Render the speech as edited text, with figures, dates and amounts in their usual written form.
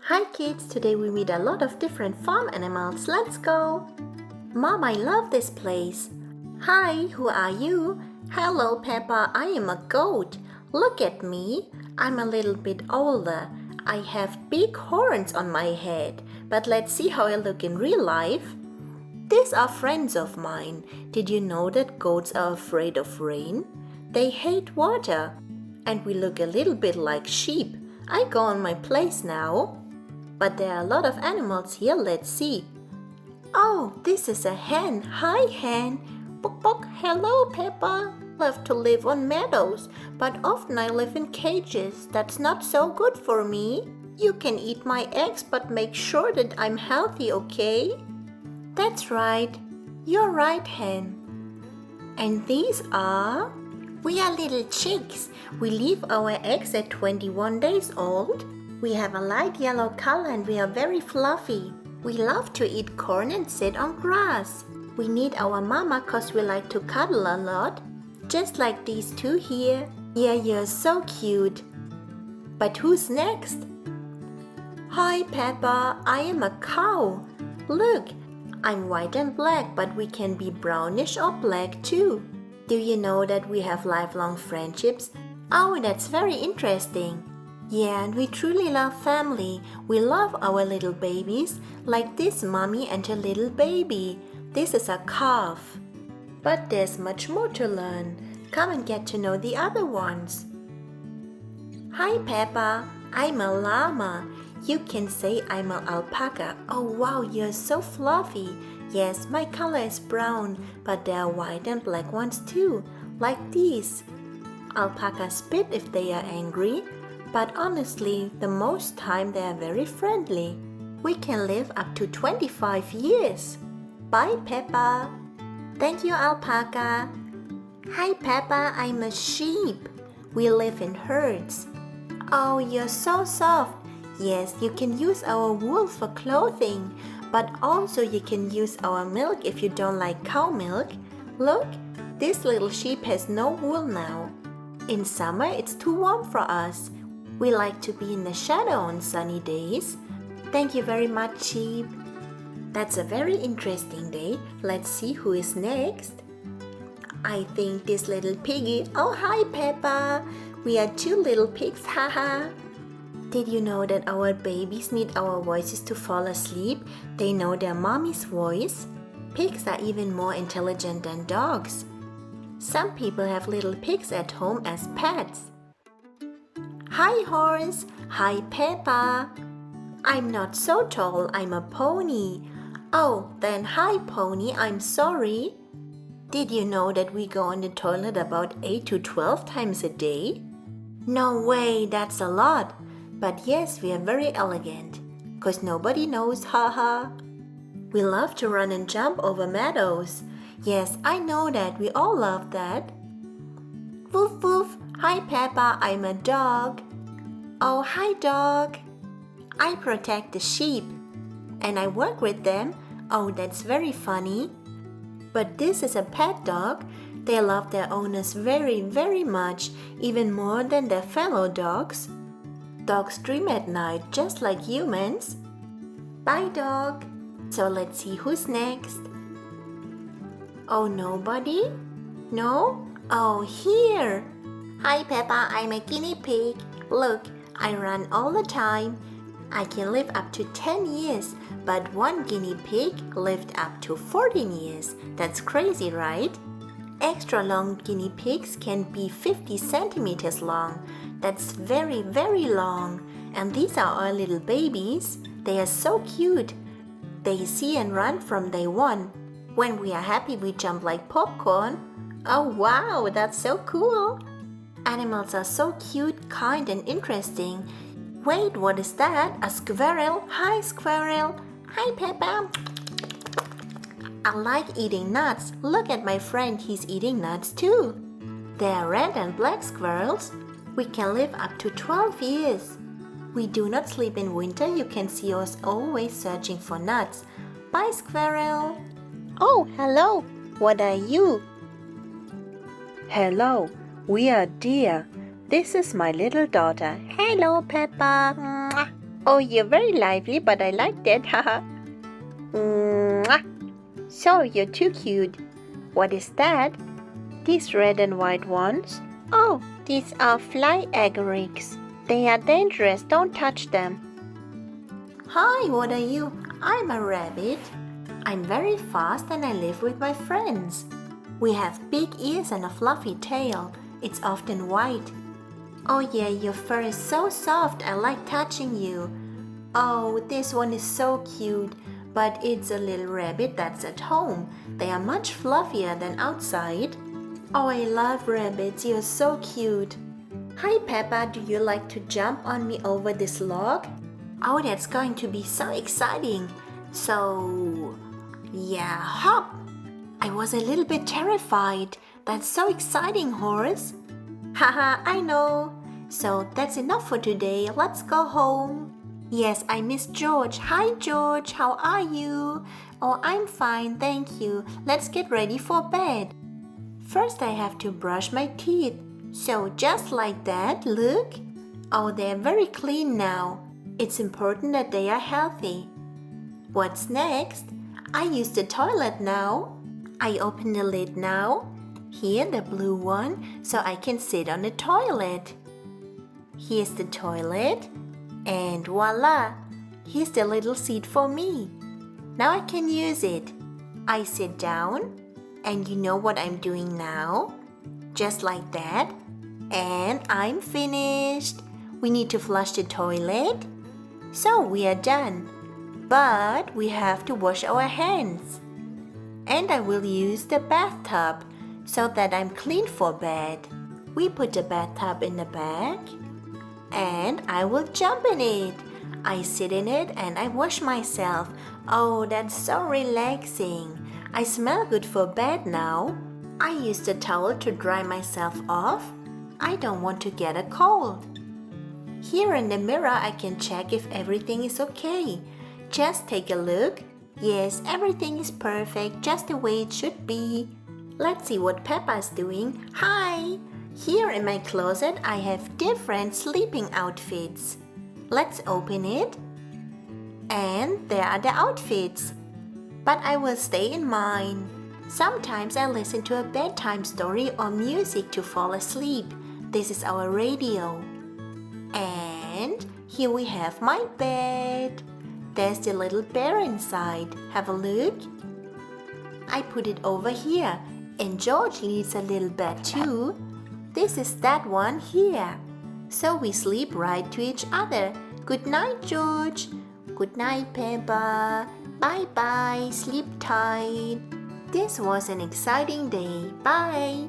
Hi kids, today we meet a lot of different farm animals. Let's go! Mom, I love this place. Hi, who are you? Hello, Peppa, I am a goat. Look at me. I'm a little bit older. I have big horns on my head. But let's see how I look in real life. These are friends of mine. Did you know that goats are afraid of rain? They hate water. And we look a little bit like sheep. I go on my place now. But there are a lot of animals here, let's see. Oh, this is a hen. Hi, hen. Bok bok. Hello, Peppa. I love to live on meadows, but often I live in cages. That's not so good for me. You can eat my eggs, but make sure that I'm healthy, okay? That's right. You're right, hen. And these are? We are little chicks. We leave our eggs at 21 days old. We have a light yellow color and we are very fluffy. We love to eat corn and sit on grass. We need our mama cause we like to cuddle a lot. Just like these two here. Yeah, you're so cute. But who's next? Hi, Peppa. I am a cow. Look, I'm white and black, but we can be brownish or black too. Do you know that we have lifelong friendships? Oh, that's very interesting. Yeah, and we truly love family. We love our little babies, like this mommy and her little baby. This is a calf. But there's much more to learn. Come and get to know the other ones. Hi, Peppa. I'm a llama. You can say I'm an alpaca. Oh wow, you're so fluffy. Yes, my color is brown, but there are white and black ones too, like these. Alpacas spit if they are angry, but honestly, the most time they are very friendly. We can live up to 25 years. Bye, Peppa. Thank you, alpaca. Hi, Peppa, I'm a sheep. We live in herds. Oh, you're so soft. Yes, you can use our wool for clothing, but also you can use our milk if you don't like cow milk. Look, this little sheep has no wool now. In summer, it's too warm for us. We like to be in the shadow on sunny days. Thank you very much, sheep. That's a very interesting day. Let's see who is next. I think this little piggy. Oh, hi, Peppa. We are two little pigs, haha. Did you know that our babies need our voices to fall asleep? They know their mommy's voice. Pigs are even more intelligent than dogs. Some people have little pigs at home as pets. Hi, horse. Hi, Peppa. I'm not so tall, I'm a pony. Oh, then hi, pony, I'm sorry. Did you know that we go on the toilet about 8 to 12 times a day? No way, that's a lot. But yes, we are very elegant. 'Cause nobody knows, haha. We love to run and jump over meadows. Yes, I know that, we all love that. Woof woof. Hi, Peppa, I'm a dog. Oh, hi, dog. I protect the sheep. And I work with them. Oh, that's very funny. But this is a pet dog. They love their owners very, very much, even more than their fellow dogs. Dogs dream at night just like humans. Bye, dog. So let's see who's next. Oh, nobody? No? Oh, here. Hi, Peppa, I'm a guinea pig. Look, I run all the time. I can live up to 10 years, but one guinea pig lived up to 14 years. That's crazy, right? Extra long guinea pigs can be 50 centimeters long. That's very, very long. And these are our little babies. They are so cute. They see and run from day one. When we are happy, we jump like popcorn. Oh wow, that's so cool. Animals are so cute, kind and interesting. Wait, what is that? A squirrel? Hi, squirrel. Hi, Peppa. I like eating nuts. Look at my friend, he's eating nuts too. There are red and black squirrels. We can live up to 12 years. We do not sleep in winter. You can see us always searching for nuts. Bye, squirrel. Oh, hello. What are you? Hello, we are deer. This is my little daughter. Hello, Peppa. Mwah. Oh, you're very lively, but I liked it, haha. Mwah. So, you're too cute. What is that? These red and white ones? Oh, these are fly agarics. They are dangerous, don't touch them. Hi, what are you? I'm a rabbit. I'm very fast and I live with my friends. We have big ears and a fluffy tail. It's often white. Oh yeah, your fur is so soft. I like touching you. Oh, this one is so cute, but it's a little rabbit that's at home. They are much fluffier than outside. Oh, I love rabbits. You're so cute. Hi, Peppa. Do you like to jump on me over this log? Oh, that's going to be so exciting. So, yeah, hop. I was a little bit terrified. That's so exciting, horse. Haha, I know. So that's enough for today. Let's go home. Yes, I miss George. Hi, George. How are you? Oh, I'm fine, thank you. Let's get ready for bed. First, I have to brush my teeth. So just like that, look. Oh, they're very clean now. It's important that they are healthy. What's next? I use the toilet now. I open the lid now. Here, the blue one, so I can sit on the toilet. Here's the toilet. And voila! Here's the little seat for me. Now I can use it. I sit down. And you know what I'm doing now? Just like that. And I'm finished. We need to flush the toilet. So we are done. But we have to wash our hands. And I will use the bathtub so that I'm clean for bed. We put the bathtub in the bag. And I will jump in it. I sit in it and I wash myself. Oh, that's so relaxing. I smell good for bed now. I use the towel to dry myself off. I don't want to get a cold. Here in the mirror, I can check if everything is okay. Just take a look. Yes, everything is perfect, just the way it should be. Let's see what Peppa is doing. Hi! Here in my closet, I have different sleeping outfits. Let's open it. And there are the outfits. But I will stay in mine. Sometimes I listen to a bedtime story or music to fall asleep. This is our radio. And here we have my bed. There's the little bear inside. Have a look. I put it over here. And George needs a little bed too. This is that one here. So we sleep right to each other. Good night, George. Good night, Peppa. Bye-bye. Sleep tight. This was an exciting day. Bye.